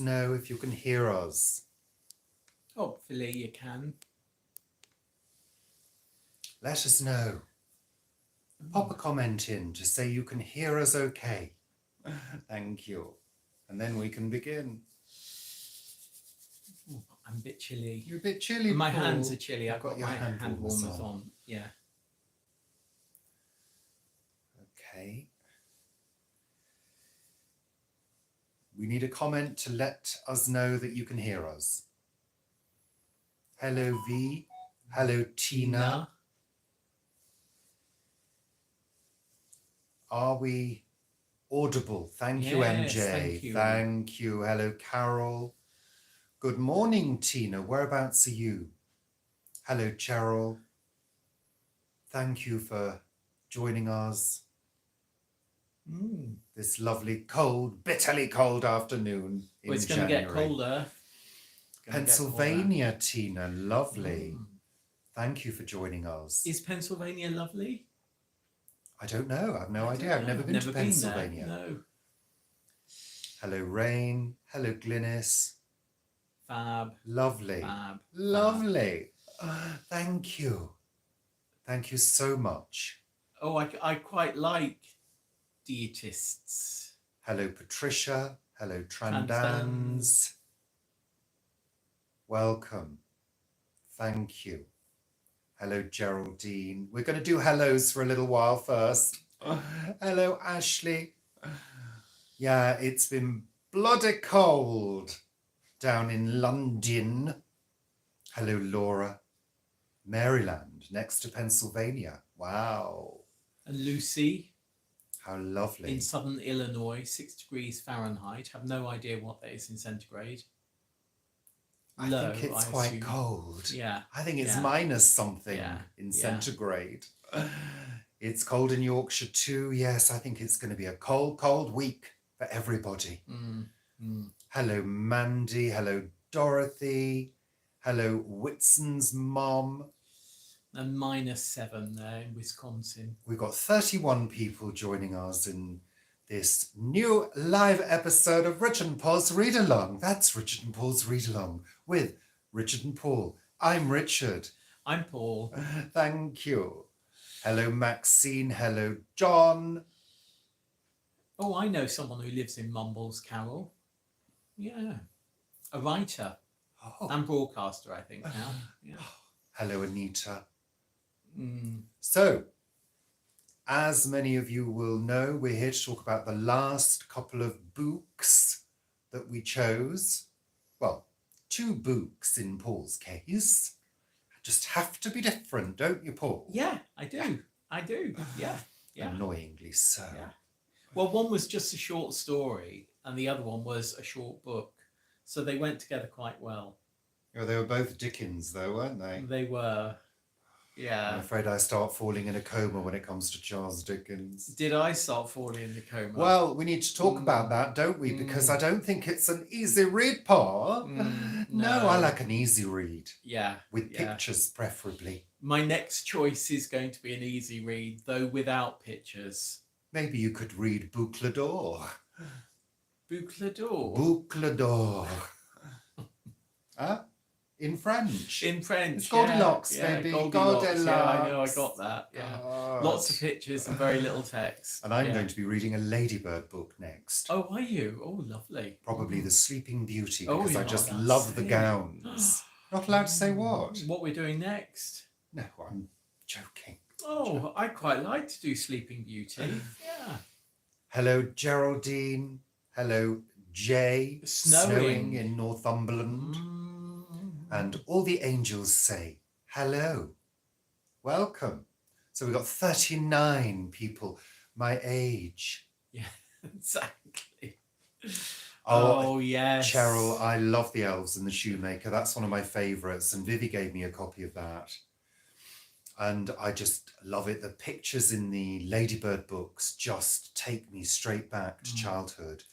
Know if you can hear us. Hopefully you can. Let us know. Pop a comment in to say you can hear us okay. Thank you. And then we can begin. Ooh, I'm a bit chilly. You're a bit chilly, My Paul. hands are chilly. I've got your my hand warmers on. on. Yeah. Okay. We need a comment to let us know that you can hear us. Hello, V. Hello, Tina. Are we audible? Thank you, MJ. Thank you. Thank you. Hello, Carol. Good morning, Tina. Whereabouts are you? Hello, Cheryl. Thank you for joining us this lovely, cold, bitterly cold afternoon in it's January. It's going to get colder. Pennsylvania, Tina. Lovely. Thank you for joining us. Is Pennsylvania lovely? I don't know. I have no idea. I've never been to Pennsylvania. No. Hello, Rain. Hello, Glynis. Fab. Lovely. Fab. Lovely. Thank you. Thank you so much. Oh, I quite like dietists. Hello, Patricia. Hello, Trandans. Welcome. Thank you. Hello, Geraldine. We're going to do hellos for a little while first. Hello, Ashley. Yeah, it's been bloody cold down in London. Hello, Laura. Maryland, next to Pennsylvania. Wow. And Lucy. How lovely. In southern Illinois, 6 degrees Fahrenheit. Have no idea what that is in centigrade. I think it's quite cold. Yeah. I think it's minus something in centigrade. It's cold in Yorkshire too. Yes, I think it's going to be a cold, cold week for everybody. Hello, Mandy. Hello, Dorothy. Hello, Whitson's mom. And -7 there in Wisconsin. We've got 31 people joining us in this new live episode of Richard and Paul's Read Along. That's Richard and Paul's Read Along with Richard and Paul. I'm Richard. I'm Paul. Thank you. Hello, Maxine. Hello, John. Oh, I know someone who lives in Mumbles, Carol. Yeah. A writer. And broadcaster, I think, now. Yeah. Hello, Anita. So, as many of you will know, we're here to talk about the last couple of books that we chose. Well, 2 books in Paul's case. Just have to be different, don't you, Paul? Yeah, I do. I do. Yeah. Annoyingly so. Yeah. Well, one was just a short story and the other one was a short book. So they went together quite well. Oh, they were both Dickens, though, weren't they? They were. Yeah. I'm afraid I start falling in a coma when it comes to Charles Dickens. Did I start falling in a coma? Well, we need to talk about that, don't we? Because I don't think it's an easy read, Paul. No, I like an easy read. Yeah. With pictures, preferably. My next choice is going to be an easy read, though without pictures. Maybe you could read Boucle d'Or. Boucle d'Or? Boucle d'Or. Huh? In French. In French, it's Goldilocks, baby. Goldilocks. Yeah, I know, I got that. Yeah. Lots of pictures and very little text. And I'm going to be reading a Ladybird book next. Oh, are you? Oh, lovely. Probably The Sleeping Beauty, because I just love the gowns. Not allowed to say what? What we're doing next? No, I'm joking. Oh, I quite like to do Sleeping Beauty. Yeah. Hello, Geraldine. Hello, Jay. Snowing in Northumberland. And all the angels say, hello. Welcome. So we've got 39 people my age. Yeah, exactly. Oh, yes. Cheryl, I love The Elves and the Shoemaker. That's one of my favourites. And Vivi gave me a copy of that. And I just love it. The pictures in the Ladybird books just take me straight back to childhood.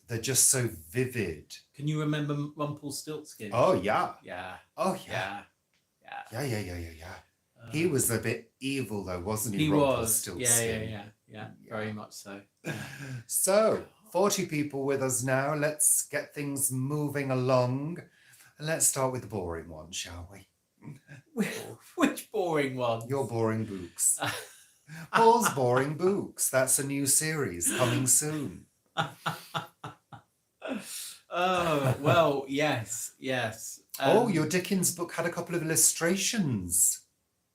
They're just so vivid. Can you remember Rumpelstiltskin? Oh, yeah. Yeah. Oh, yeah. Yeah. He was a bit evil, though, wasn't he? He was. Yeah. Very much so. So, 40 people with us now. Let's get things moving along. And let's start with the boring one, shall we? Which boring one? Your boring books. Paul's Boring Books. That's a new series coming soon. Oh, well, yes. Your Dickens book had a couple of illustrations.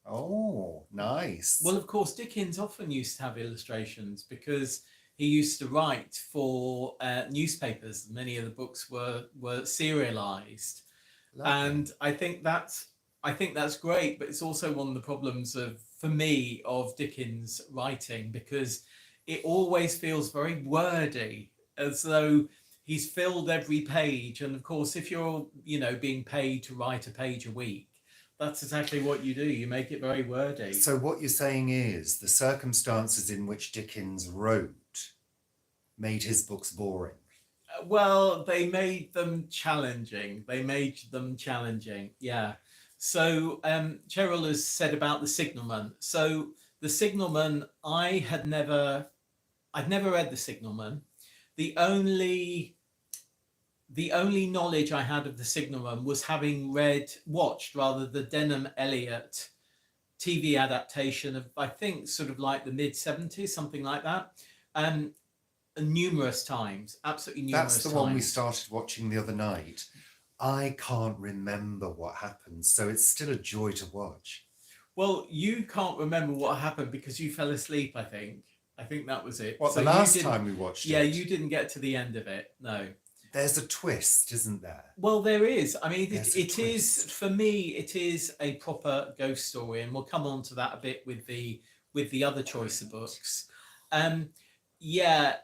Oh, nice. Well, of course, Dickens often used to have illustrations because he used to write for newspapers. Many of the books were serialized. Lovely. And I think that's great, but it's also one of the problems for me of Dickens writing, because it always feels very wordy, as though he's filled every page. And of course, if you're being paid to write a page a week, that's exactly what you do. You make it very wordy. So what you're saying is the circumstances in which Dickens wrote made his books boring. Well, they made them challenging. Yeah. So Cheryl has said about The Signalman. So The Signalman, I'd never read The Signalman. The only knowledge I had of The Signalman was having watched the Denham Elliott TV adaptation of, I think, sort of like the mid-70s, something like that. Numerous times, absolutely numerous times. That's the one we started watching the other night. I can't remember what happened, so it's still a joy to watch. Well, you can't remember what happened because you fell asleep, I think. I think that was it. What, so the last time we watched it? Yeah, you didn't get to the end of it, no. There's a twist, isn't there? Well, there is. I mean, it is, for me, it is a proper ghost story, and we'll come on to that a bit with the other choice of books. Yeah,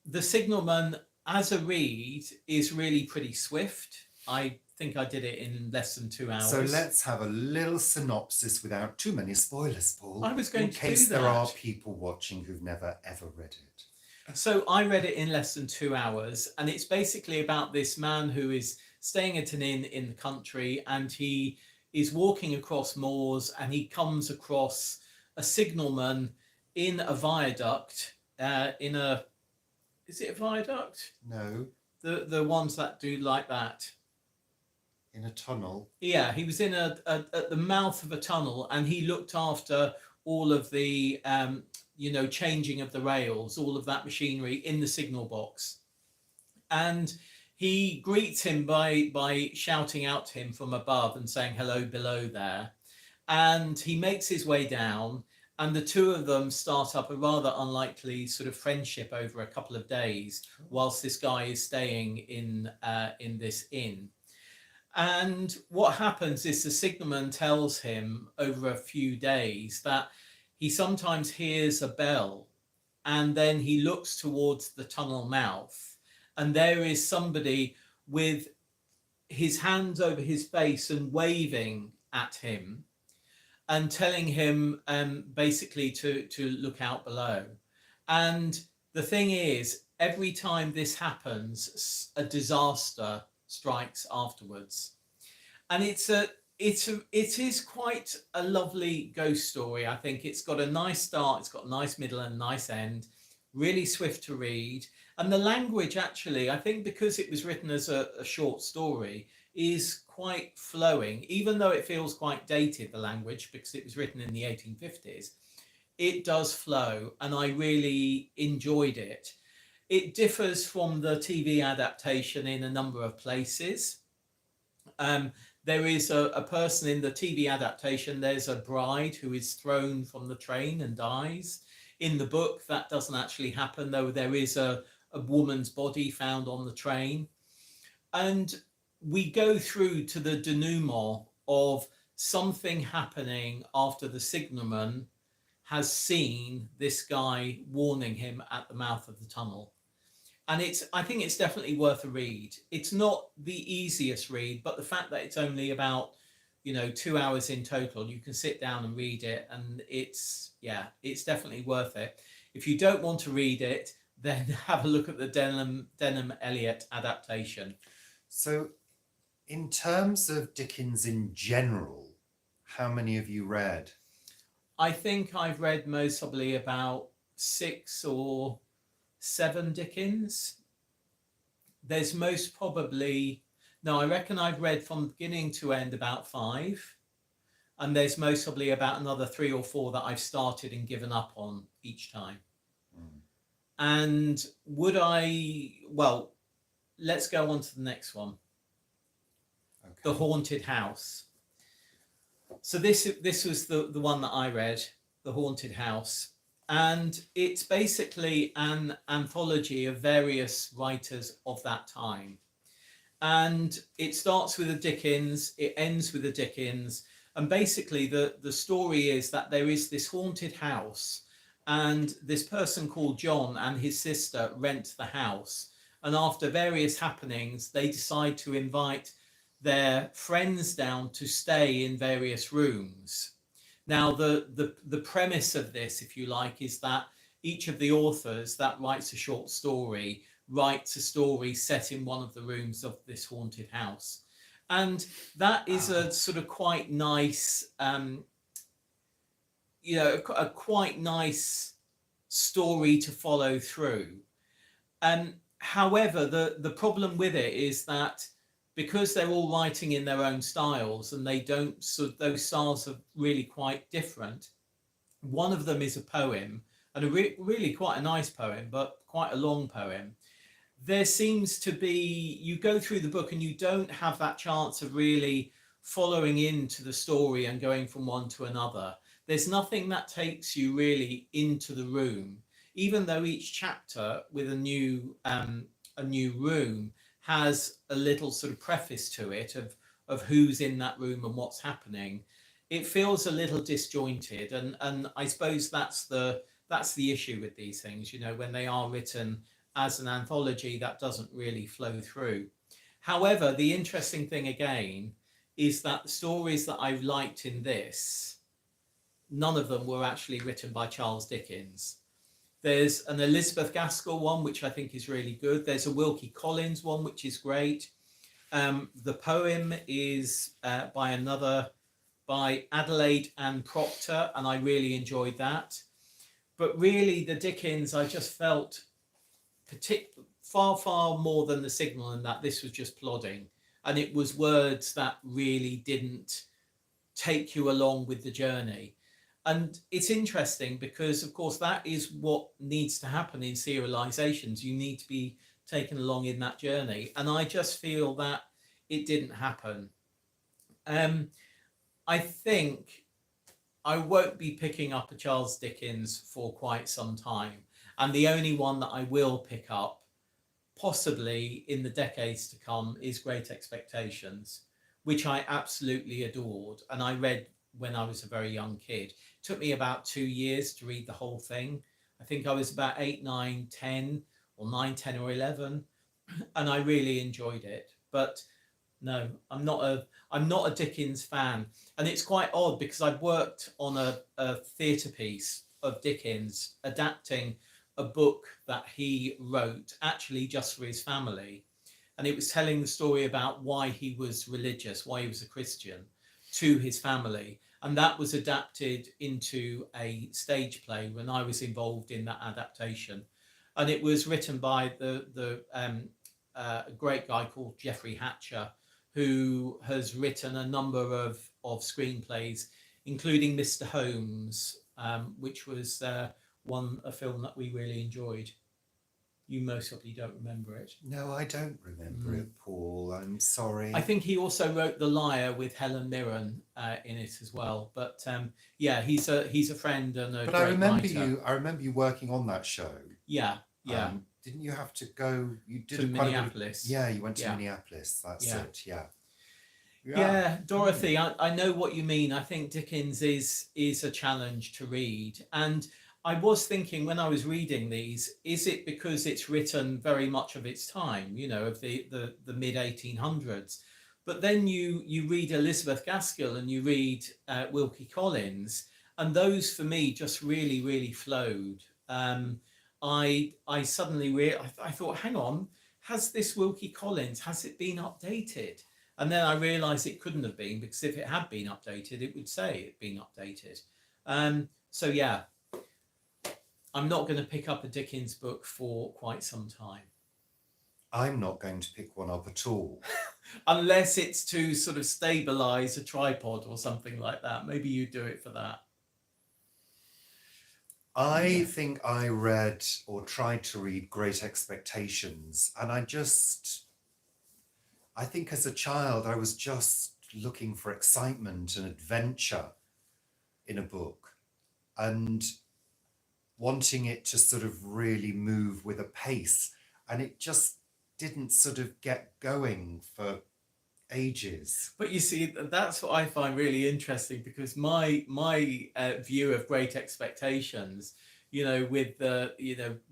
The Signalman, as a read, is really pretty swift. I think I did it in less than 2 hours. So let's have a little synopsis without too many spoilers, Paul. I was going to do that. In case there are people watching who've never, ever read it. So I read it in less than 2 hours, and it's basically about this man who is staying at an inn in the country, and he is walking across moors, and he comes across a signalman in a viaduct, is it a viaduct? No. The ones that do like that. In a tunnel? Yeah, he was at the mouth of a tunnel, and he looked after all of the changing of the rails, all of that machinery in the signal box. And he greets him by shouting out to him from above and saying hello below there. And he makes his way down, and the two of them start up a rather unlikely sort of friendship over a couple of days whilst this guy is staying in this inn. And what happens is the signalman tells him over a few days that he sometimes hears a bell, and then he looks towards the tunnel mouth, and there is somebody with his hands over his face and waving at him and telling him basically to look out below. And the thing is, every time this happens, a disaster strikes afterwards. And it is quite a lovely ghost story. I think it's got a nice start, it's got a nice middle and a nice end, really swift to read. And the language, actually, I think because it was written as a short story, is quite flowing, even though it feels quite dated, the language, because it was written in the 1850s. It does flow, and I really enjoyed it. It differs from the TV adaptation in a number of places. There is a person in the TV adaptation, there's a bride who is thrown from the train and dies. In the book, that doesn't actually happen, though there is a woman's body found on the train. And we go through to the denouement of something happening after the signalman has seen this guy warning him at the mouth of the tunnel. And I think it's definitely worth a read. It's not the easiest read, but the fact that it's only about 2 hours in total, you can sit down and read it, and it's definitely worth it. If you don't want to read it, then have a look at the Denham Elliott adaptation. So, in terms of Dickens in general, how many have you read? I think I've read most probably about 6 or 7 Dickens. There's most probably, no, I reckon I've read from beginning to end about 5. And there's most probably about another 3 or 4 that I've started and given up on each time. And would I, well, let's go on to the next one. Okay. The Haunted House. So this was the one that I read, The Haunted House. And it's basically an anthology of various writers of that time. And it starts with a Dickens, it ends with a Dickens. And basically the story is that there is this haunted house, and this person called John and his sister rent the house. And after various happenings, they decide to invite their friends down to stay in various rooms. Now, the premise of this, if you like, is that each of the authors that writes a short story writes a story set in one of the rooms of this haunted house. And that is a sort of quite nice, a quite nice story to follow through. However, the problem with it is that because they're all writing in their own styles, and they don't, so those styles are really quite different. One of them is a poem, and a really quite a nice poem, but quite a long poem. There seems to be, you go through the book and you don't have that chance of really following into the story and going from one to another. There's nothing that takes you really into the room, even though each chapter with a new room has a little sort of preface to it of who's in that room and what's happening. It feels a little disjointed, and I suppose that's the issue with these things, when they are written as an anthology, that doesn't really flow through. However, the interesting thing again is that the stories that I've liked in this, none of them were actually written by Charles Dickens. There's an Elizabeth Gaskell one, which I think is really good. There's a Wilkie Collins one, which is great. The poem is by Adelaide Ann Proctor, and I really enjoyed that. But really, the Dickens, I just felt far more than The Signalman, that this was just plodding, and it was words that really didn't take you along with the journey. And it's interesting because, of course, that is what needs to happen in serializations. You need to be taken along in that journey, and I just feel that it didn't happen. I think I won't be picking up a Charles Dickens for quite some time. And the only one that I will pick up, possibly in the decades to come, is Great Expectations, which I absolutely adored. And I read when I was a very young kid. It took me about 2 years to read the whole thing. I think I was about 8, 9, 10, or 9, 10, or 11. And I really enjoyed it. But no, I'm not a Dickens fan. And it's quite odd because I've worked on a theatre piece of Dickens adapting a book that he wrote actually just for his family, and it was telling the story about why he was religious, why he was a Christian, to his family, and that was adapted into a stage play when I was involved in that adaptation. And it was written by a great guy called Geoffrey Hatcher, who has written a number of screenplays, including Mr. Holmes, which was a film that we really enjoyed. You most probably don't remember it. No, I don't remember it, Paul. I'm sorry. I think he also wrote The Liar with Helen Mirren in it as well. But yeah, he's a friend and a great writer. I remember you working on that show. Yeah. Didn't you have to go? You did to Minneapolis. You went to Minneapolis. That's it. Yeah, Dorothy, I know what you mean. I think Dickens is a challenge to read, and I was thinking when I was reading these, is it because it's written very much of its time, of the mid 1800s? But then you read Elizabeth Gaskell and you read Wilkie Collins, and those for me just really flowed. I suddenly I thought, hang on, has this Wilkie Collins, has it been updated? And then I realised it couldn't have been, because if it had been updated, it would say it'd been updated. So yeah. I'm not going to pick up a Dickens book for quite some time. I'm not going to pick one up at all. Unless it's to sort of stabilize a tripod or something like that. Maybe you do it for that. I think I read or tried to read Great Expectations, and I think as a child, I was just looking for excitement and adventure in a book and wanting it to sort of really move with a pace. And it just didn't sort of get going for ages. But you see, that's what I find really interesting, because my view of Great Expectations, with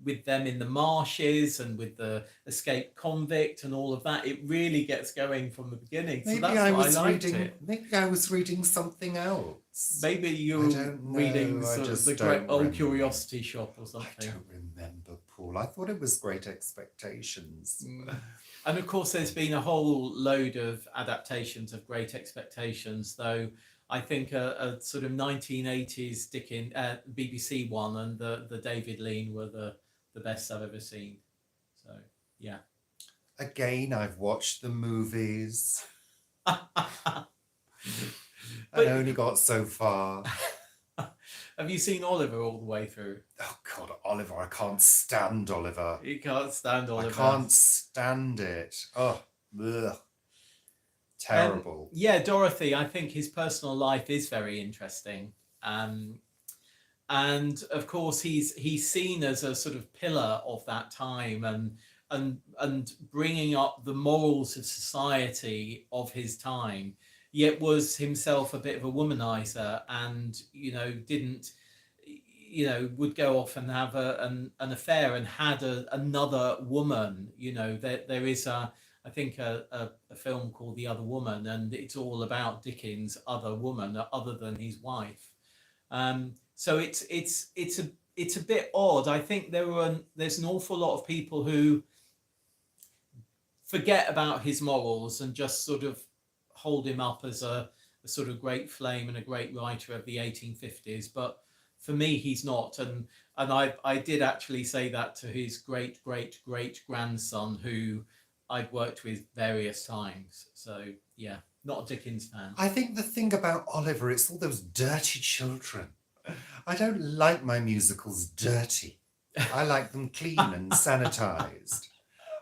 with them in the marshes and with the escaped convict and all of that, it really gets going from the beginning. So that's why I liked it. Maybe I was reading something else. Maybe you're reading sort of the Great Old Curiosity Shop or something. I don't remember, Paul. I thought it was Great Expectations. And of course, there's been a whole load of adaptations of Great Expectations, though I think a sort of 1980s Dickens BBC one and the David Lean were the best I've ever seen. So, yeah. Again, I've watched the movies. I But- only got so far. Have you seen Oliver all the way through? Oh, God, Oliver. I can't stand Oliver. You can't stand Oliver. I can't stand it. Oh, ugh. Terrible. Yeah, Dorothy, I think his personal life is very interesting. And of course, he's seen as a sort of pillar of that time and bringing up the morals of society of his time, yet was himself a bit of a womanizer and, didn't, would go off and have an affair and had another woman. There is I think a film called The Other Woman, and it's all about Dickens' other woman other than his wife. So it's a bit odd. I think there's an awful lot of people who forget about his morals and just sort of hold him up as a sort of great flame and a great writer of the 1850s. But for me, he's not. And I did actually say that to his great grandson, who I'd worked with various times. So yeah, not a Dickens fan. I think the thing about Oliver, it's all those dirty children. I don't like my musicals dirty. I like them clean and sanitized.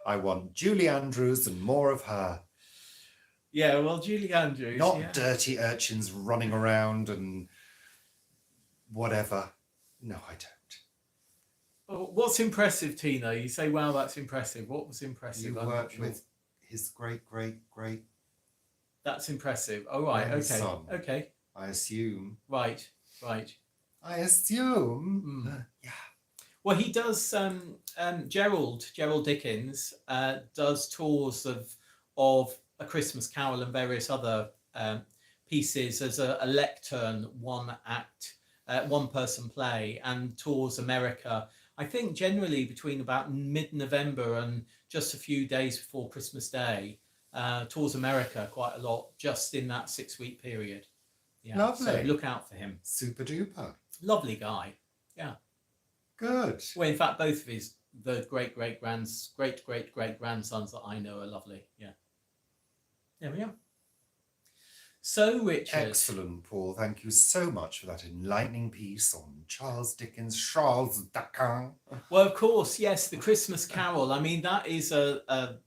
I want Julie Andrews and more of her. Yeah, well, Julie Andrews. Not dirty urchins running around and whatever. No, I don't. What's impressive, Tina? You say, wow, that's impressive. What was impressive? You worked with his great. That's impressive. Oh, right. Okay. Son. Okay. I assume. Right. I assume. Yeah. Well, he does. Gerald Dickens does tours of A Christmas Carol and various other pieces as a lectern, one act, one person play, and tours America. I think generally between about mid-November and just a few days before Christmas Day, tours America quite a lot, just in that 6-week period. Yeah, lovely. So look out for him. Super duper. Lovely guy. Yeah. Good. Well, in fact, both of the great grandsons that I know are lovely. Yeah. There we are. So, Richard. Excellent, Paul. Thank you so much for that enlightening piece on Charles Dickens. Well, of course, yes, the Christmas Carol. I mean, that is that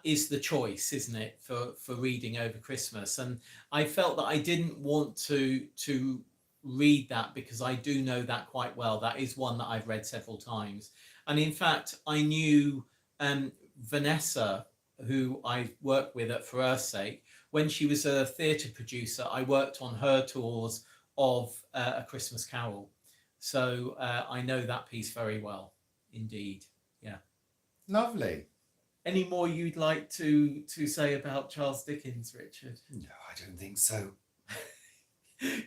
is the choice, isn't it, for reading over Christmas? And I felt that I didn't want to read that because I do know that quite well. That is one that I've read several times. And in fact, I knew Vanessa, who I worked with at For Earth's Sake. When she was a theatre producer, I worked on her tours of A Christmas Carol. So I know that piece very well, indeed. Yeah. Lovely. Any more you'd like to say about Charles Dickens, Richard? No, I don't think so.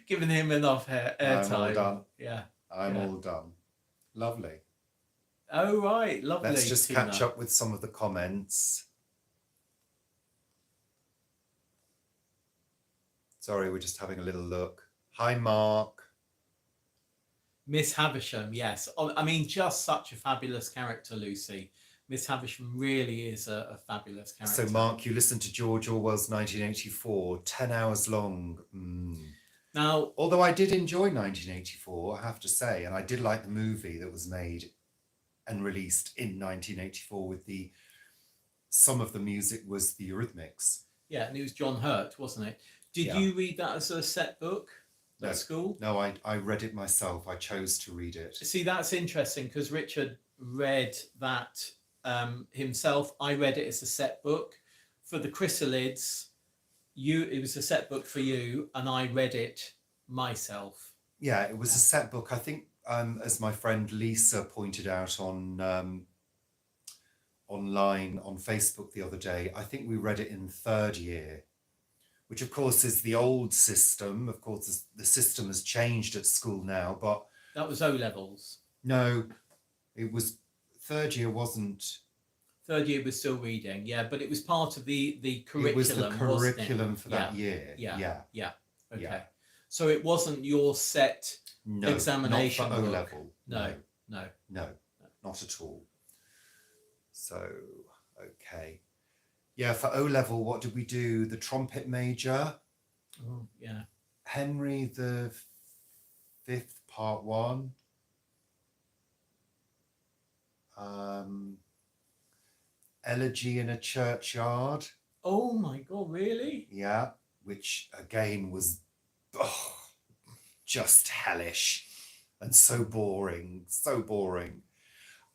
Giving him enough airtime. I'm all done. Yeah. I'm all done. Lovely. Oh, right. Lovely. Let's just Tina. catch up with some of the comments. Sorry, we're just having a little look. Hi, Mark. Miss Havisham, yes. Oh, I mean, just such a fabulous character, Lucy. Miss Havisham really is a fabulous character. So, Mark, you listened to George Orwell's 1984, 10 hours long. Now, Although I did enjoy 1984, I have to say, and I did like the movie that was made and released in 1984 with some of the music was the Eurythmics. yeah, and it was John Hurt, wasn't it? Did you read that as a set book at school? No, I read it myself. I chose to read it. See, that's interesting because Richard read that himself. I read it as a set book. For the Chrysalids, it was a set book for you, and I read it myself. Yeah, it was a set book. I think, as my friend Lisa pointed out on online on Facebook the other day, I think we read it in third year, which of course is the old system. Of course, the system has changed at school now, but that was O levels. No, it was third year. Wasn't third year was still reading? Yeah, but it was part of the curriculum. It was the curriculum for that year. Yeah. Okay. Yeah. So it wasn't your set examination not for book. O-level. No, not at all. So, okay. Yeah, for O-level, what did we do? The trumpet major. Oh, yeah. Henry the Fifth, Part 1. Elegy in a Churchyard. Oh my God, really? Yeah, which again was just hellish and so boring, so boring.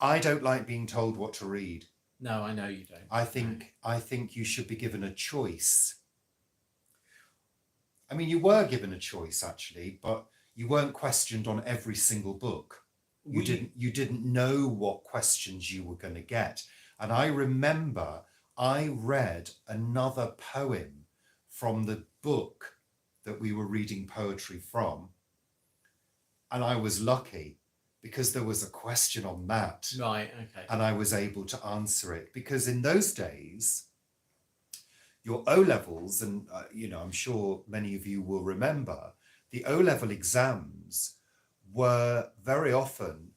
I don't like being told what to read. No, I know you don't. I think you should be given a choice. I mean, you were given a choice actually, but you weren't questioned on every single book. You didn't know what questions you were going to get. And I remember I read another poem from the book that we were reading poetry from. And I was lucky because there was a question on that. Right, okay. And I was able to answer it. Because in those days, your O-levels, and I'm sure many of you will remember, the O-level exams were very often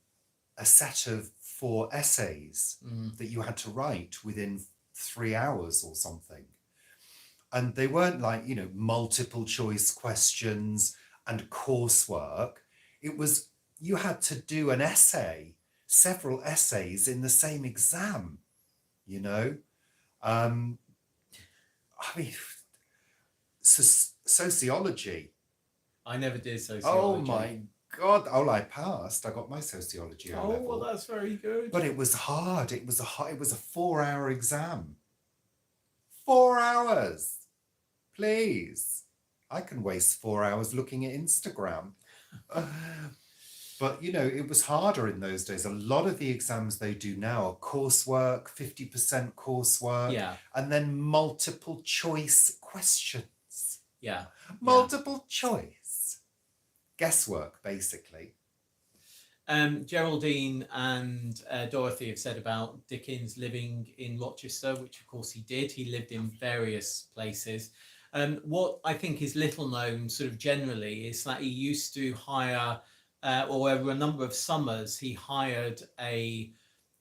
a set of 4 essays that you had to write within 3 hours or something. And they weren't like, multiple choice questions and coursework. It was, you had to do an essay, several essays in the same exam, I mean, sociology. I never did sociology. Oh my God. Oh, I passed. I got my sociology O level. Well, that's very good. But it was hard. It was a 4-hour exam. 4 hours. Please. I can waste 4 hours looking at Instagram. But, it was harder in those days. A lot of the exams they do now are coursework, 50% coursework. Yeah. And then multiple choice questions. Yeah. Multiple choice. Guesswork, basically. Geraldine and Dorothy have said about Dickens living in Rochester, which of course he did. He lived in various places. What I think is little known sort of generally is that he used to hire, or over a number of summers, he hired a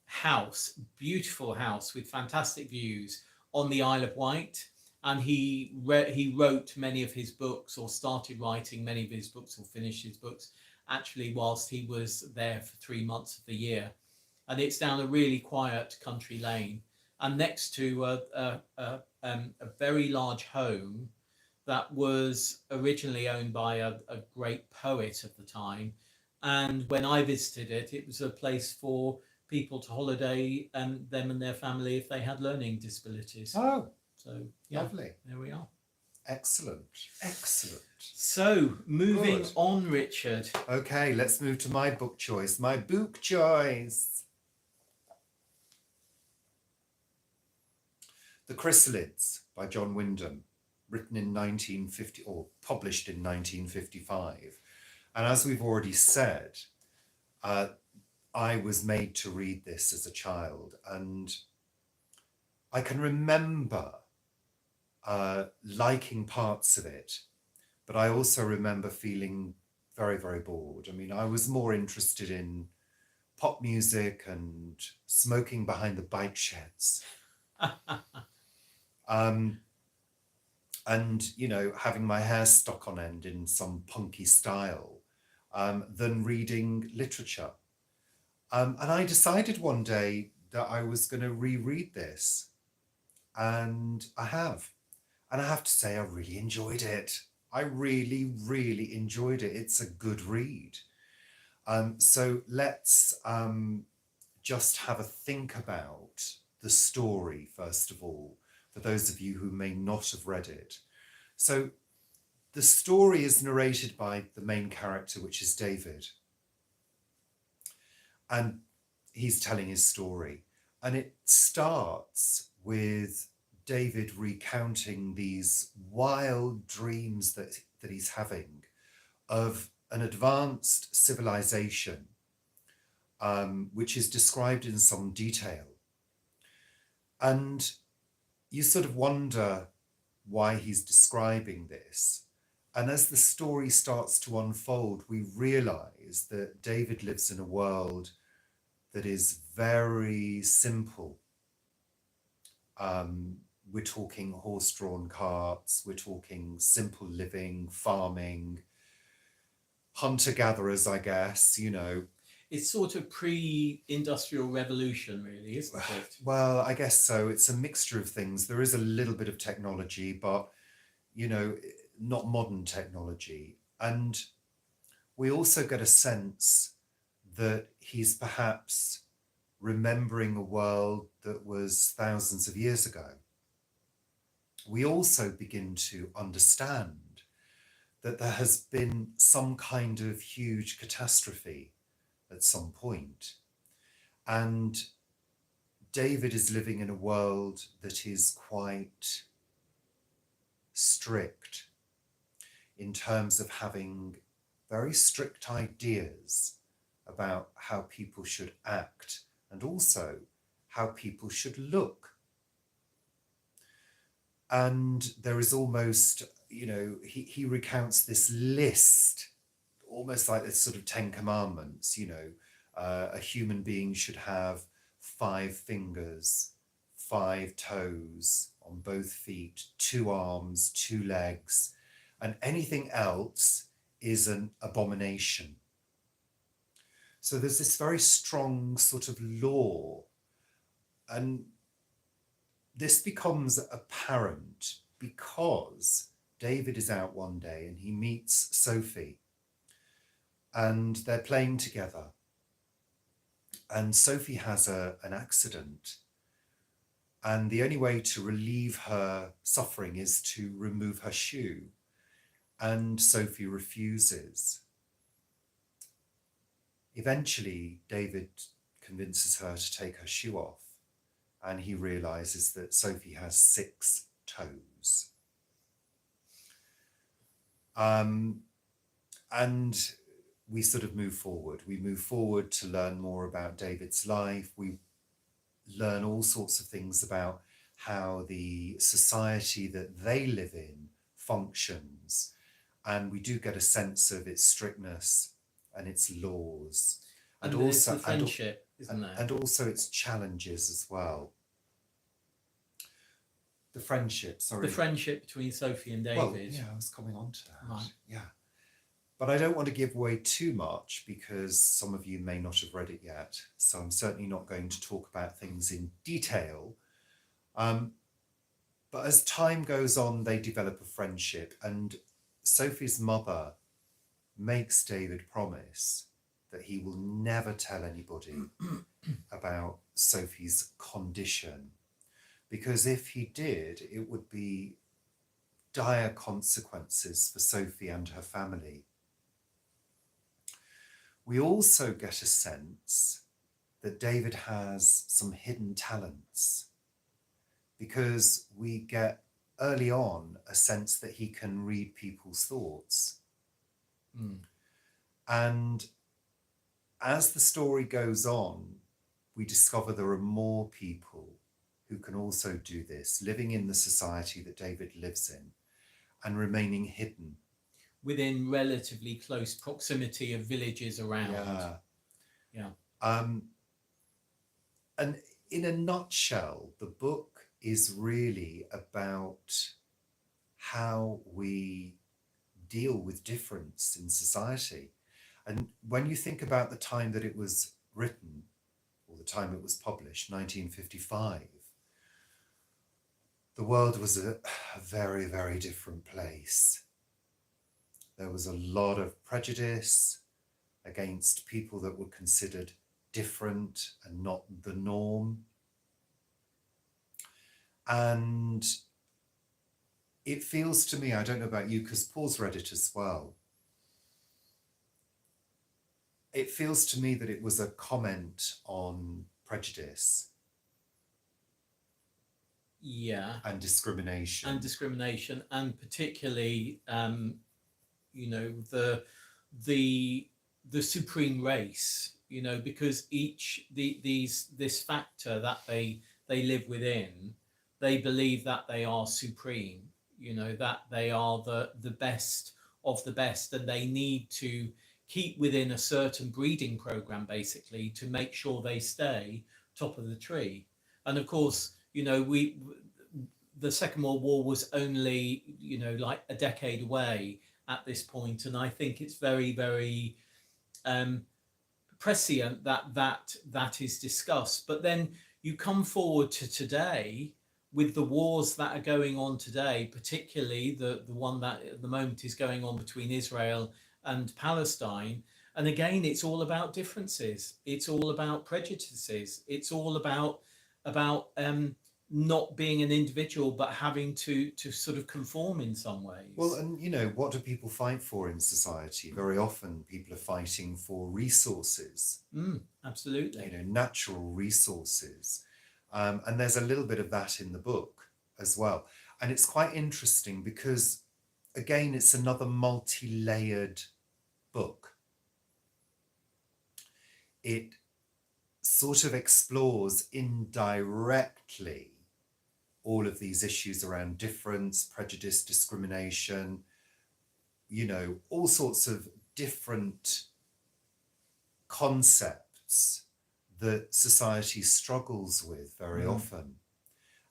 house, beautiful house with fantastic views on the Isle of Wight. And he wrote many of his books, or started writing many of his books, or finished his books, actually whilst he was there for 3 months of the year. And it's down a really quiet country lane, and next to a very large home that was originally owned by a great poet of the time. And when I visited it, it was a place for people to holiday, and them and their family, if they had learning disabilities. Oh. So, yeah, lovely. There we are. Excellent. So, moving on, Richard. Okay, let's move to my book choice. My book choice. The Chrysalids by John Wyndham, written in 1950, or published in 1955. And as we've already said, I was made to read this as a child, and I can remember liking parts of it, but I also remember feeling very, very bored. I mean, I was more interested in pop music and smoking behind the bike sheds. Um, and, you know, having my hair stuck on end in some punky style, than reading literature. And I decided one day that I was going to reread this, and I have. And I have to say, I really enjoyed it. I really, really enjoyed it. It's a good read. So let's just have a think about the story, first of all, for those of you who may not have read it. So the story is narrated by the main character, which is David. And he's telling his story. And it starts with David recounting these wild dreams that he's having of an advanced civilization, which is described in some detail. And you sort of wonder why he's describing this. And as the story starts to unfold, we realize that David lives in a world that is very simple. We're talking horse-drawn carts, we're talking simple living, farming, hunter-gatherers, I guess, you know. It's sort of pre-industrial revolution, really, isn't it? Well, I guess so. It's a mixture of things. There is a little bit of technology, but, you know, not modern technology. And we also get a sense that he's perhaps remembering a world that was thousands of years ago. We also begin to understand that there has been some kind of huge catastrophe at some point. And David is living in a world that is quite strict in terms of having very strict ideas about how people should act and also how people should look. And there is almost, you know, he recounts this list, almost like this sort of 10 commandments, you know, a human being should have 5 fingers, 5 toes on both feet, 2 arms, 2 legs, and anything else is an abomination. So there's this very strong sort of law, and this becomes apparent because David is out one day and he meets Sophie and they're playing together. And Sophie has an accident. And the only way to relieve her suffering is to remove her shoe. And Sophie refuses. Eventually, David convinces her to take her shoe off. And he realizes that Sophie has 6 toes. And we sort of move forward. We move forward to learn more about David's life. We learn all sorts of things about how the society that they live in functions. And we do get a sense of its strictness and its laws. And also the friendship, isn't there? And also its challenges as well. The friendship between Sophie and David. Well, yeah, I was coming on to that. Right. Yeah. But I don't want to give away too much because some of you may not have read it yet. So I'm certainly not going to talk about things in detail. But as time goes on, they develop a friendship, and Sophie's mother makes David promise that he will never tell anybody about Sophie's condition, because if he did, it would be dire consequences for Sophie and her family. We also get a sense that David has some hidden talents, because we get early on a sense that he can read people's thoughts. And as the story goes on, we discover there are more people who can also do this, living in the society that David lives in and remaining hidden. within relatively close proximity of villages around. Yeah. Yeah. And in a nutshell, the book is really about how we deal with difference in society. And when you think about the time that it was written, or the time it was published, 1955, the world was a very, very different place. There was a lot of prejudice against people that were considered different and not the norm. And it feels to me, I don't know about you, because Paul's read it as well, it feels to me that it was a comment on prejudice. Yeah. And discrimination. And particularly, you know, the supreme race, you know, because this factor that they live within, they believe that they are supreme, you know, that they are the best of the best, and they need to keep within a certain breeding program, basically, to make sure they stay top of the tree. And of course, you know, the Second World War was only, you know, like a decade away at this point, and I think it's very, very prescient that is discussed. But then you come forward to today with the wars that are going on today, particularly the one that at the moment is going on between Israel and Palestine. And again, it's all about differences. It's all about prejudices. It's all about not being an individual, but having to sort of conform in some ways. Well, and you know, what do people fight for in society? Very often people are fighting for resources. Absolutely. You know, natural resources. And there's a little bit of that in the book as well. And it's quite interesting because, again, it's another multi-layered book. It sort of explores indirectly all of these issues around difference, prejudice, discrimination, you know, all sorts of different concepts that society struggles with very often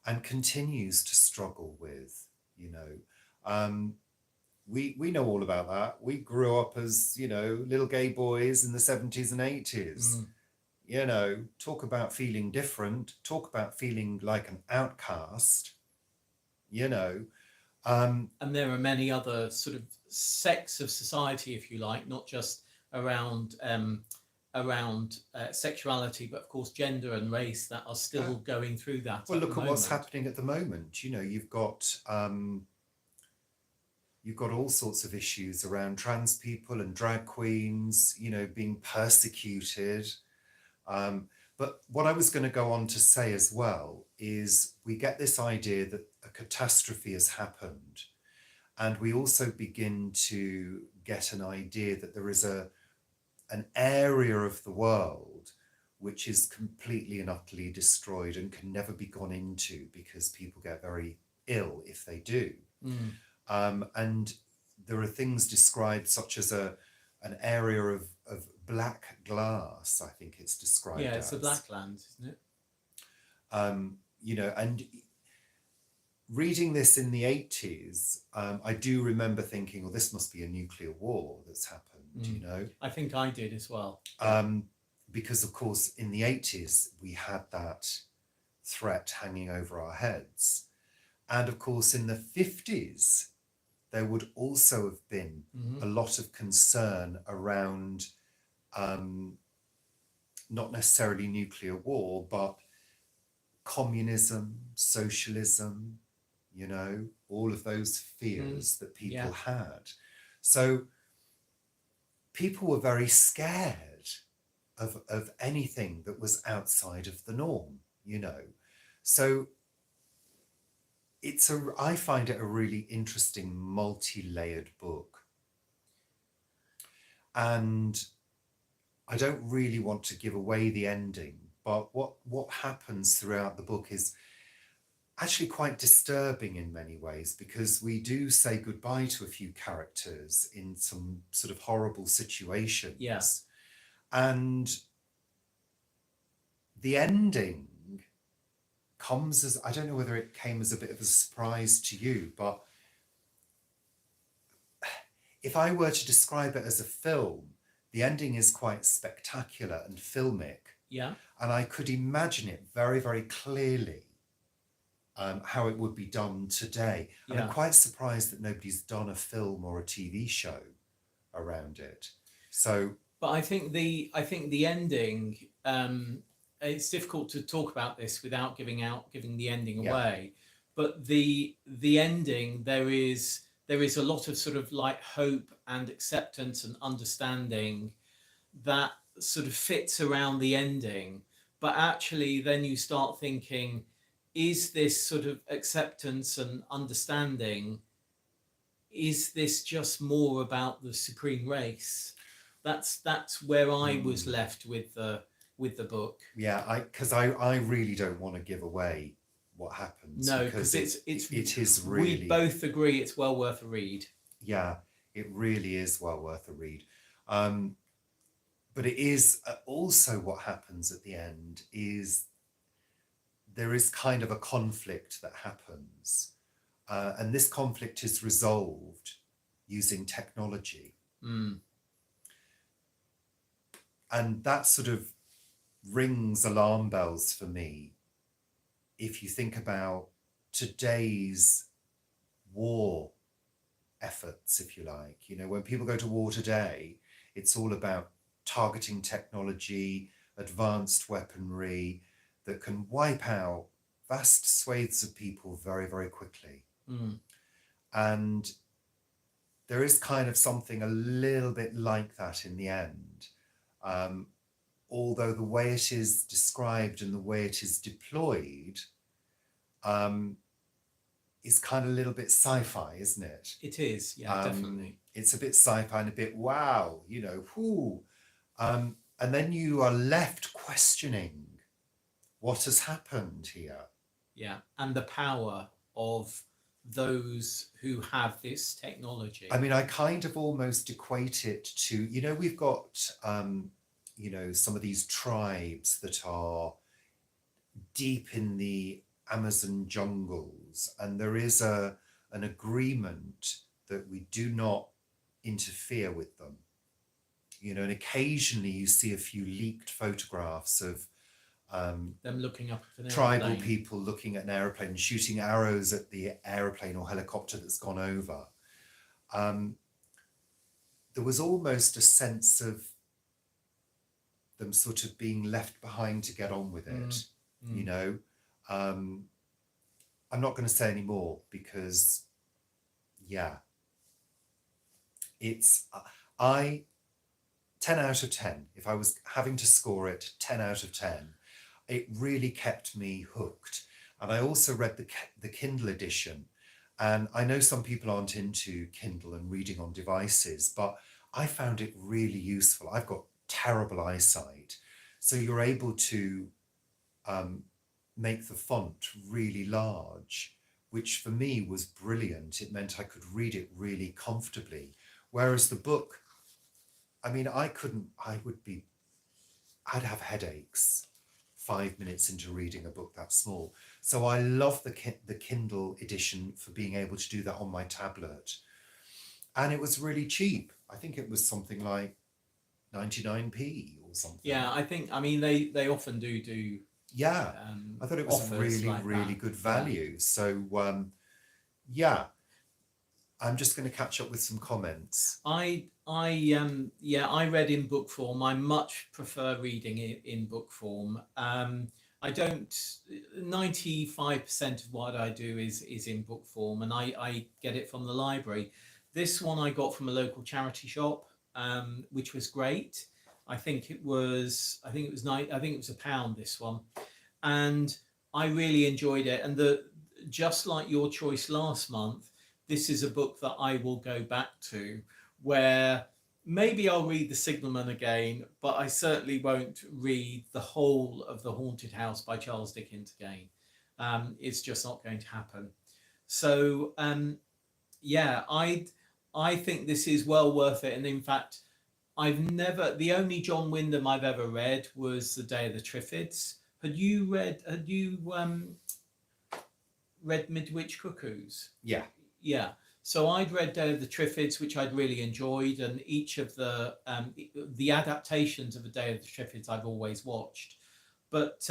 and continues to struggle with, you know. We know all about that. We grew up as, you know, little gay boys in the 70s and 80s. You know, talk about feeling different, talk about feeling like an outcast, you know. And there are many other sort of sects of society, if you like, not just around sexuality, but of course gender and race, that are still going through that. Well, look at what's happening at the moment. You know, you've got all sorts of issues around trans people and drag queens, you know, being persecuted. But what I was going to go on to say as well is we get this idea that a catastrophe has happened, and we also begin to get an idea that there is an area of the world which is completely and utterly destroyed and can never be gone into because people get very ill if they do. And there are things described such as an area of black glass, I think it's described as. Yeah, it's the Black Land, isn't it? You know, and reading this in the 80s, I do remember thinking, well, this must be a nuclear war that's happened, you know? I think I did as well. Because, of course, in the 80s, we had that threat hanging over our heads. And, of course, in the 50s, there would also have been a lot of concern around not necessarily nuclear war, but communism, socialism, you know, all of those fears that people had. So people were very scared of anything that was outside of the norm, you know. So I find it a really interesting multi-layered book. And I don't really want to give away the ending, but what happens throughout the book is actually quite disturbing in many ways, because we do say goodbye to a few characters in some sort of horrible situations. Yeah. And the ending comes as, I don't know whether it came as a bit of a surprise to you, but if I were to describe it as a film, the ending is quite spectacular and filmic. Yeah. And I could imagine it very, very clearly, how it would be done today. And I'm Yeah. quite surprised that nobody's done a film or a TV show around it. So, But I think the ending. It's difficult to talk about this without giving the ending Yeah. away. But the ending, there is a lot of sort of like hope and acceptance and understanding that sort of fits around the ending. But actually, then you start thinking, is this sort of acceptance and understanding, is this just more about the supreme race? That's where I was left with the book. yeah, because I really don't want to give away what happens. No, because it is really, we both agree it's well worth a read. yeah, it really is well worth a read. But it is also, what happens at the end is there is kind of a conflict that happens. And this conflict is resolved using technology. And that sort of rings alarm bells for me if you think about today's war efforts, if you like. You know, when people go to war today, it's all about targeting technology, advanced weaponry that can wipe out vast swathes of people very, very quickly. And there is kind of something a little bit like that in the end. Although the way it is described and the way it is deployed is kind of a little bit sci-fi, isn't it? It is, yeah, definitely. It's a bit sci-fi and a bit wow, you know, whoo. And then you are left questioning what has happened here. Yeah, and the power of those who have this technology. I mean, I kind of almost equate it to, you know, we've got, you know, some of these tribes that are deep in the Amazon jungles, and there is an agreement that we do not interfere with them. You know, and occasionally you see a few leaked photographs of them looking up at an tribal airplane. people looking at an aeroplane and shooting arrows at the aeroplane or helicopter that's gone over. There was almost a sense of them sort of being left behind to get on with it. You know, I'm not going to say any more because, yeah, it's 10 out of 10. If I was having to score it, 10 out of 10. It really kept me hooked. And I also read the Kindle edition. And I know some people aren't into Kindle and reading on devices, but I found it really useful. I've got terrible eyesight. So you're able to make the font really large, which for me was brilliant. It meant I could read it really comfortably. Whereas the book, I mean, I'd have headaches 5 minutes into reading a book that small. So I love the Kindle edition for being able to do that on my tablet. And it was really cheap. I think it was something like 99p or something. Yeah, I mean, they often do. Yeah, I thought it was really, like really good value. Yeah. So, yeah, I'm just going to catch up with some comments. I read in book form. I much prefer reading in book form. I don't. 95% of what I do is in book form, and I get it from the library. This one I got from a local charity shop, which was great. I think it was £1. This one, and I really enjoyed it. And just like your choice last month, this is a book that I will go back to, where maybe I'll read The Signalman again, but I certainly won't read the whole of The Haunted House by Charles Dickens again. It's just not going to happen. So yeah, I think this is well worth it. And in fact, the only John Wyndham I've ever read was The Day of the Triffids. Had you read Midwich Cuckoos? Yeah. Yeah. So I'd read Day of the Triffids, which I'd really enjoyed, and each of the adaptations of A Day of the Triffids I've always watched. But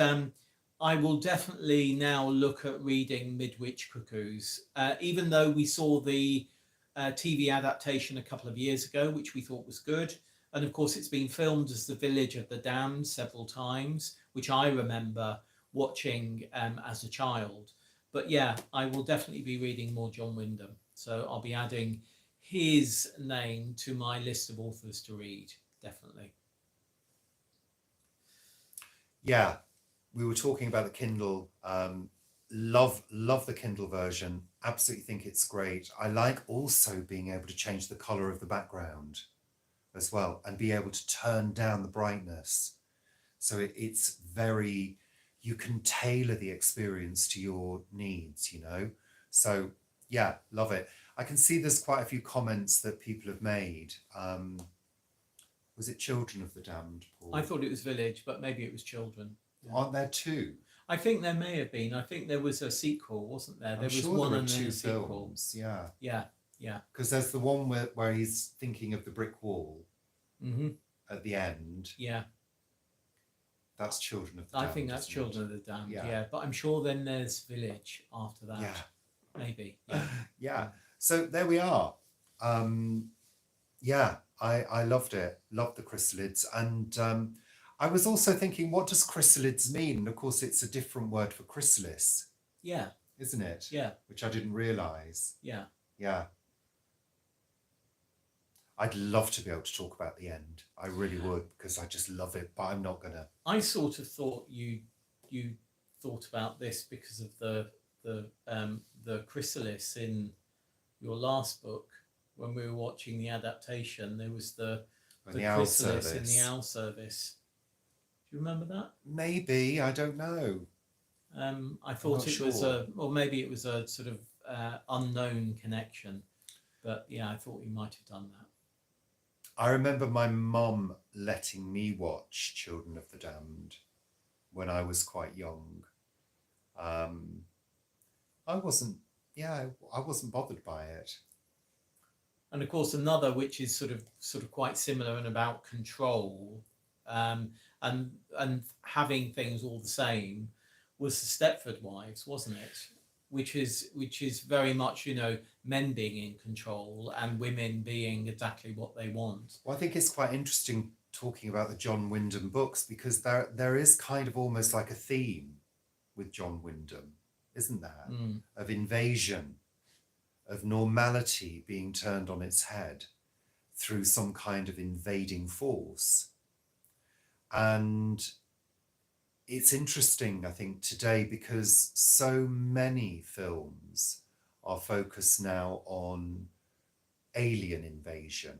I will definitely now look at reading Midwich Cuckoos, even though we saw the TV adaptation a couple of years ago, which we thought was good. And of course, it's been filmed as The Village of the Damned several times, which I remember watching as a child. But yeah, I will definitely be reading more John Wyndham. So I'll be adding his name to my list of authors to read, definitely. Yeah, we were talking about the Kindle. Love the Kindle version. Absolutely think it's great. I like also being able to change the color of the background as well, and be able to turn down the brightness. So it's very, you can tailor the experience to your needs, you know? So yeah, love it. I can see there's quite a few comments that people have made. Was it Children of the Damned, Paul? I thought it was Village, but maybe it was Children. Yeah. Aren't there two? I think there may have been. I think there was a sequel, wasn't there? There was sure one there and were then two a sequel. films. Yeah. Yeah, yeah. Because there's the one where he's thinking of the brick wall at the end. Yeah. That's Children of the Damned. I think that's isn't it? Children of the Damned. Yeah. But I'm sure then there's Village after that. Yeah. Maybe. Yeah. Yeah. So there we are. Yeah, I loved it. Loved the Chrysalids. And I was also thinking, what does Chrysalids mean? And of course, it's a different word for chrysalis. Yeah. Isn't it? Yeah. Which I didn't realise. Yeah. Yeah. I'd love to be able to talk about the end. I really would, because I just love it, but I'm not gonna. I sort of thought you thought about this because of the chrysalis in your last book. When we were watching the adaptation, there was the chrysalis in the owl service. Do you remember that? Maybe, I don't know. I thought it was or maybe it was a sort of unknown connection, but yeah, I thought you might have done that. I remember my mum letting me watch Children of the Damned when I was quite young. I wasn't bothered by it. And of course, another which is sort of quite similar and about control, and having things all the same, was the Stepford Wives, wasn't it? Which is very much, you know, men being in control and women being exactly what they want. Well, I think it's quite interesting talking about the John Wyndham books, because there is kind of almost like a theme with John Wyndham, isn't there? Of invasion, of normality being turned on its head through some kind of invading force. And it's interesting, I think, today, because so many films are focused now on alien invasion,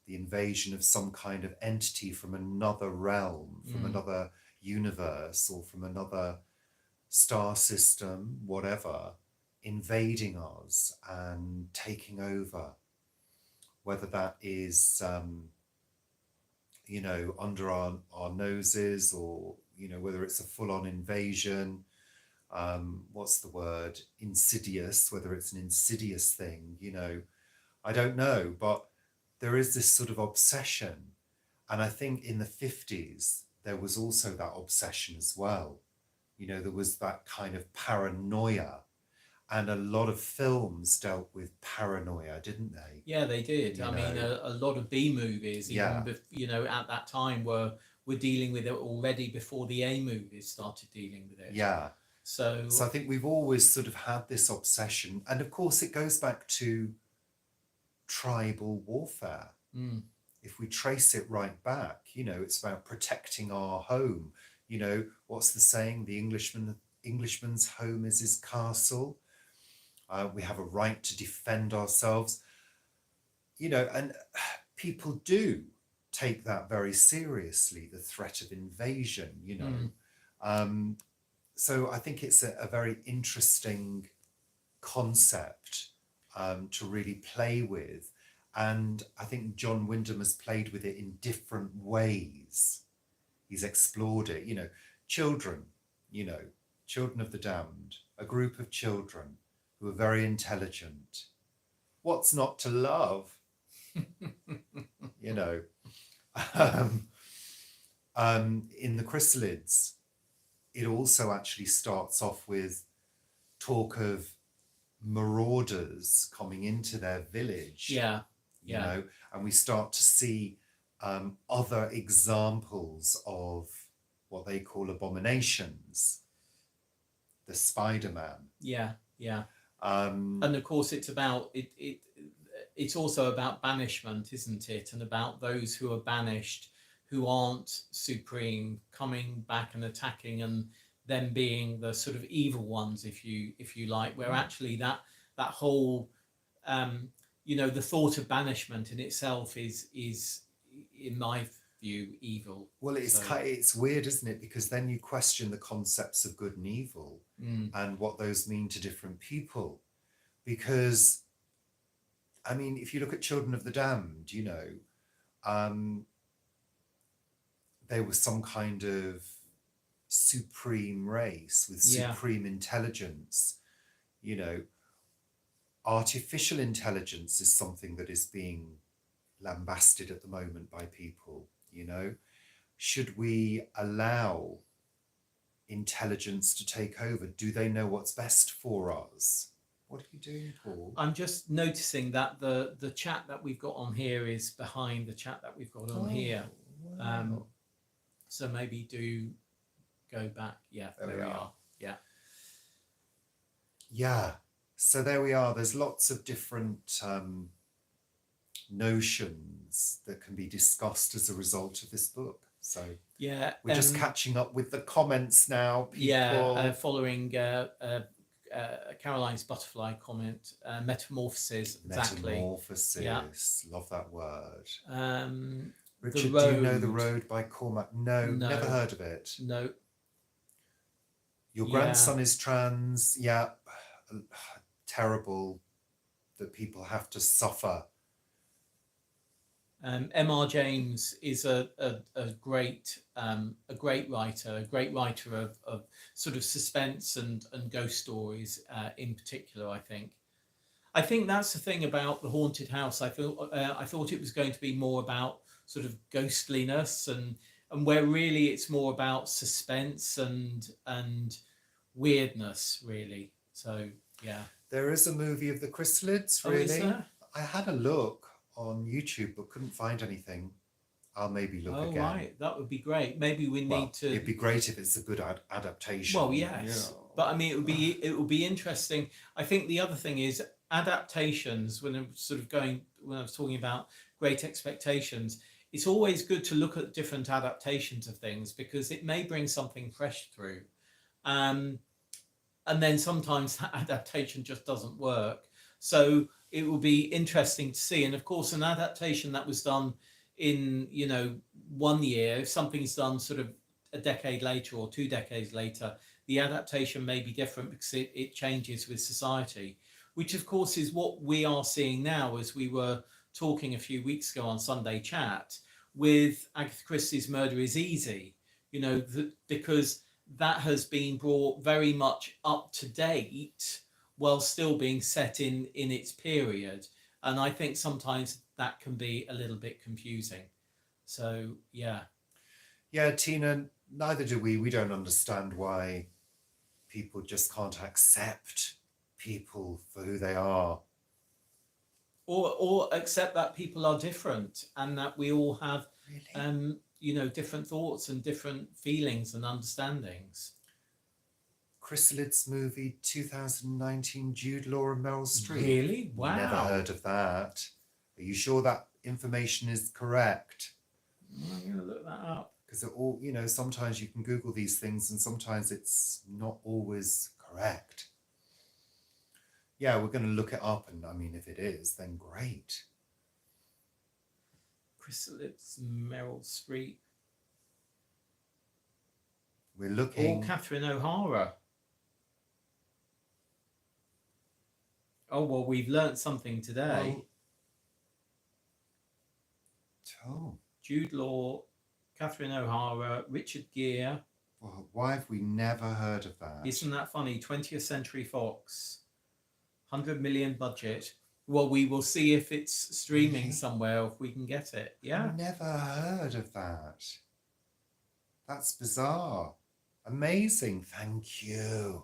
the invasion of some kind of entity from another realm, from another universe, or from another star system, whatever, invading us and taking over, whether that is you know, under our noses, or, you know, whether it's a full-on invasion, what's the word, insidious, whether it's an insidious thing, you know, I don't know, but there is this sort of obsession. And I think in the 50s there was also that obsession as well, you know, there was that kind of paranoia. And a lot of films dealt with paranoia, didn't they? Yeah, they did. I mean, a lot of B movies, even you know, at that time were dealing with it already before the A movies started dealing with it. Yeah. So I think we've always sort of had this obsession, and of course it goes back to tribal warfare. If we trace it right back, you know, it's about protecting our home. You know, what's the saying? The Englishman's home is his castle. We have a right to defend ourselves, you know, and people do take that very seriously, the threat of invasion, you know. so I think it's a very interesting concept to really play with. And I think John Wyndham has played with it in different ways. He's explored it, children, children of the damned, a group of children who are very intelligent. What's not to love? you know. In the Chrysalids, it also actually starts off with talk of marauders coming into their village. Yeah. And we start to see other examples of what they call abominations. The Spider-Man. Yeah. And of course, it's about it. It's also about banishment, isn't it? And about those who are banished, who aren't supreme, coming back and attacking, and them being the sort of evil ones, if you like. Where actually that whole the thought of banishment in itself is in my view evil. Well, it's weird, isn't it? Because then you question the concepts of good and evil and what those mean to different people. Because, I mean, if you look at Children of the Damned, they were some kind of supreme race with supreme intelligence. Artificial intelligence is something that is being lambasted at the moment by people. Should we allow intelligence to take over? Do they know what's best for us? What are you doing, Paul? I'm just noticing that the chat that we've got on here is behind the chat that we've got on here. Wow. So maybe do go back. Yeah, there we are. Yeah. So there we are. There's lots of different notions that can be discussed as a result of this book. So we're just catching up with the comments now, people. Yeah, following Caroline's butterfly comment, metamorphosis. Exactly. Metamorphosis. Yeah. Love that word. Richard, do you know The Road by Cormac? No, never heard of it. No. Your grandson is trans. Yeah. Terrible that people have to suffer. M.R. James is a great writer of sort of suspense and ghost stories in particular. I think that's the thing about The Haunted House. I thought it was going to be more about sort of ghostliness and where really it's more about suspense and weirdness, really. So yeah. There is a movie of the Chrysalids, really. Oh, is there? I had a look on YouTube but couldn't find anything. I'll maybe look again. Oh, right. That would be great. Maybe we need to... It'd be great if it's a good adaptation. Well, yes. Yeah. But I mean, it would be interesting. I think the other thing is adaptations, when I was talking about Great Expectations, it's always good to look at different adaptations of things because it may bring something fresh through. And then sometimes that adaptation just doesn't work. So it will be interesting to see. And of course, an adaptation that was done in, 1 year, if something's done sort of a decade later or 2 decades later, the adaptation may be different because it changes with society, which of course is what we are seeing now, as we were talking a few weeks ago on Sunday Chat with Agatha Christie's Murder is Easy, because that has been brought very much up to date while still being set in its period. And I think sometimes that can be a little bit confusing. So, yeah. Yeah, Tina, neither do we. We don't understand why people just can't accept people for who they are. Or accept that people are different and that we all have... Really? Different thoughts and different feelings and understandings. Chrysalids movie 2019, Jude Law and Meryl Streep. Really? Wow. Never heard of that. Are you sure that information is correct? I'm going to look that up. Because all, sometimes you can Google these things and sometimes it's not always correct. Yeah, we're going to look it up, and I mean, if it is, then great. Chrysalids, Meryl Streep. We're Or looking. Catherine O'Hara. Oh, well, we've learnt something today. Oh, Jude Law, Catherine O'Hara, Richard Gere. well, why have we never heard of that? Isn't that funny? 20th Century Fox, 100 million budget. Well, we will see if it's streaming Really? somewhere, if we can get it. Yeah. Never heard of that. That's bizarre. Amazing. Thank you.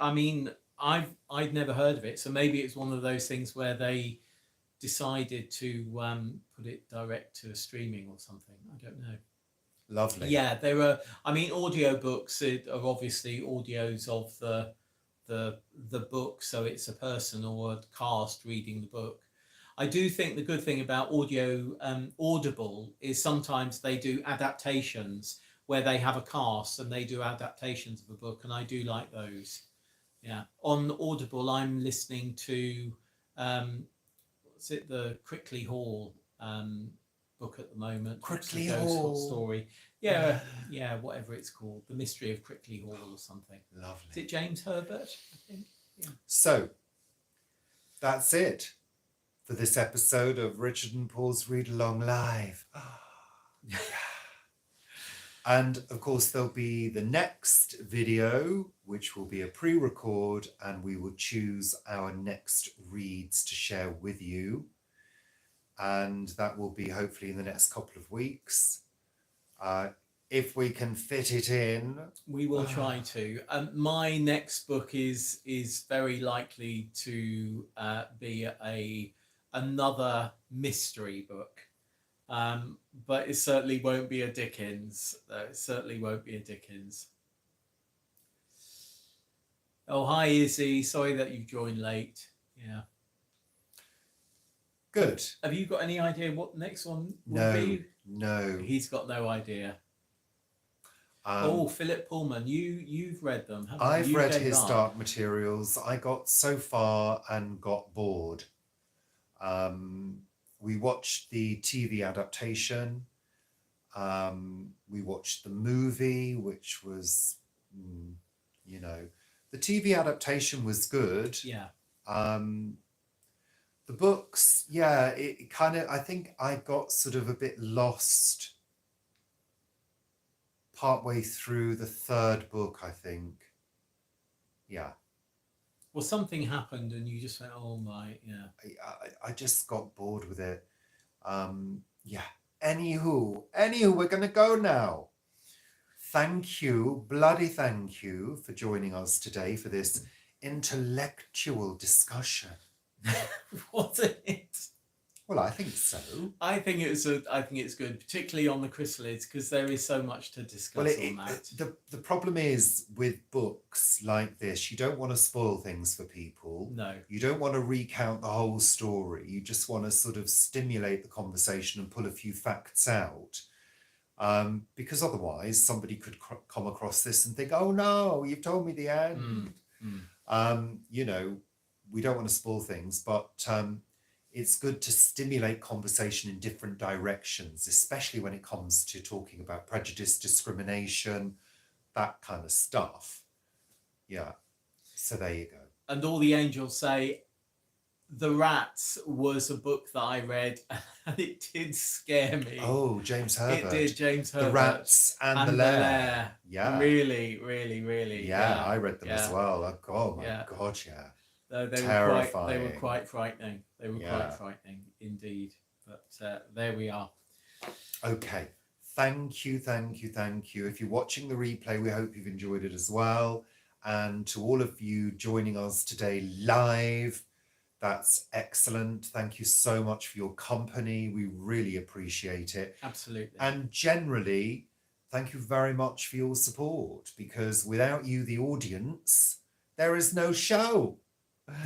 I mean, I'd never heard of it, so maybe it's one of those things where they decided to put it direct to streaming or something. I don't know. Lovely. Yeah, there are. I mean, audiobooks are obviously audios of the book, so it's a person or a cast reading the book. I do think the good thing about Audible is sometimes they do adaptations where they have a cast and they do adaptations of a book, and I do like those. Yeah, on Audible, I'm listening to what's it, the Crickley Hall book at the moment. Crickley It's a ghost Hall. story. Yeah, yeah, whatever it's called, The Mystery of Crickley Hall or something. Lovely. Is it James Herbert? I think. Yeah. So that's it for this episode of Richard and Paul's Read Along Live. And of course, there'll be the next video, which will be a pre-record, and we will choose our next reads to share with you. And that will be hopefully in the next couple of weeks. If we can fit it in. We will try to. My next book is very likely to be another mystery book. But it certainly won't be a Dickens. It certainly won't be a Dickens. Oh, hi, Izzy. Sorry that you joined late. Yeah. Good. Have you got any idea what the next one will be? No. He's got no idea. Philip Pullman, you've read them, haven't you? I've read his up. Dark Materials. I got so far and got bored. We watched the TV adaptation. We watched the movie, which was, the TV adaptation was good. Yeah. The books, yeah, it kind of, I think I got sort of a bit lost partway through the third book, I think. Yeah. Well, something happened and you just went, oh my, yeah. I just got bored with it. Yeah. Anywho, we're going to go now. Thank you, bloody thank you for joining us today for this intellectual discussion. Was it? Well, I think so. I think it's good, particularly on the Chrysalids, because there is so much to discuss on that. The problem is with books like this, you don't want to spoil things for people. No. You don't want to recount the whole story. You just want to sort of stimulate the conversation and pull a few facts out. Because otherwise somebody could come across this and think, oh no, you've told me the end. We don't want to spoil things, but it's good to stimulate conversation in different directions, especially when it comes to talking about prejudice, discrimination, that kind of stuff. Yeah. So there you go. And All the Angels Say, The Rats was a book that I read and it did scare me. Oh, James Herbert. It did, James Herbert. The Rats and the Lair. Yeah. Really, really, really. Yeah, I read them as well. Oh my God, yeah. Terrifying. They were quite frightening. They were quite frightening indeed. But there we are. Okay. Thank you. If you're watching the replay, we hope you've enjoyed it as well. And to all of you joining us today live, that's excellent. Thank you so much for your company. We really appreciate it. Absolutely. And generally, thank you very much for your support, because without you, the audience, there is no show.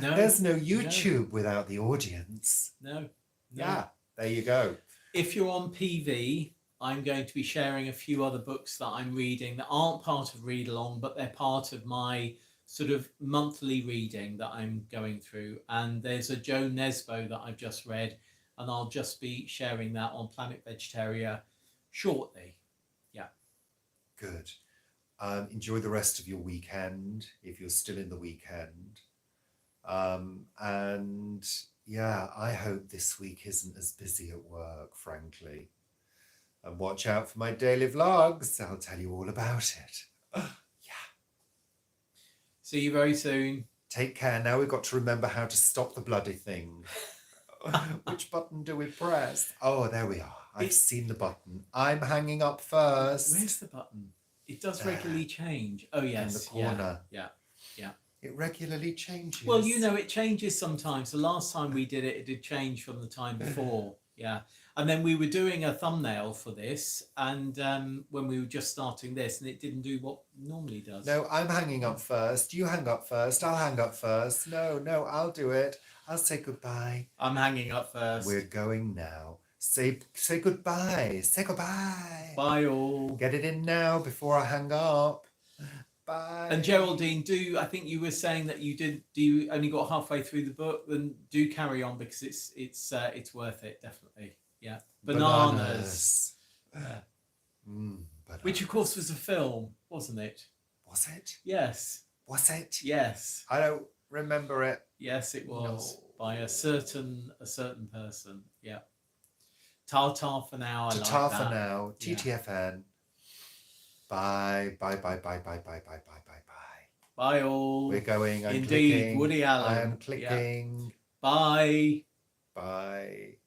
No, there's no YouTube without the audience. No. Yeah, there you go. If you're on PV, I'm going to be sharing a few other books that I'm reading that aren't part of Read Along, but they're part of my sort of monthly reading that I'm going through. And there's a Joe Nesbo that I've just read, and I'll just be sharing that on Planet Vegetarian shortly. Good. Enjoy the rest of your weekend if you're still in the weekend. And yeah, I hope this week isn't as busy at work, frankly. And watch out for my daily vlogs. I'll tell you all about it. Yeah. See you very soon. Take care. Now we've got to remember how to stop the bloody thing. Which button do we press? Oh, there we are. I've seen the button. I'm hanging up first. Where's the button? It does regularly change. Oh, yes. In the corner. Yeah. It regularly changes. Well, it changes sometimes. The last time we did it, it did change from the time before. Yeah. And then we were doing a thumbnail for this, and when we were just starting this, and it didn't do what it normally does. No, I'm hanging up first. You hang up first. I'll hang up first. No, I'll do it. I'll say goodbye. I'm hanging up first. We're going now. Say goodbye. Say goodbye. Bye all. Get it in now before I hang up. Bye. And Geraldine, I think you were saying that you only got halfway through the book, then do carry on because it's worth it, definitely. Yeah. Bananas. Bananas. Which of course was a film, wasn't it? Was it? Yes. Was it? Yes. I don't remember it. Yes, it was. No. By a certain person. Yeah. Ta-ta for now. Ta-ta for now. TTFN. Bye. Bye all. We're going. I'm Indeed, clicking. Woody Allen. I am clicking. Yeah. Bye. Bye.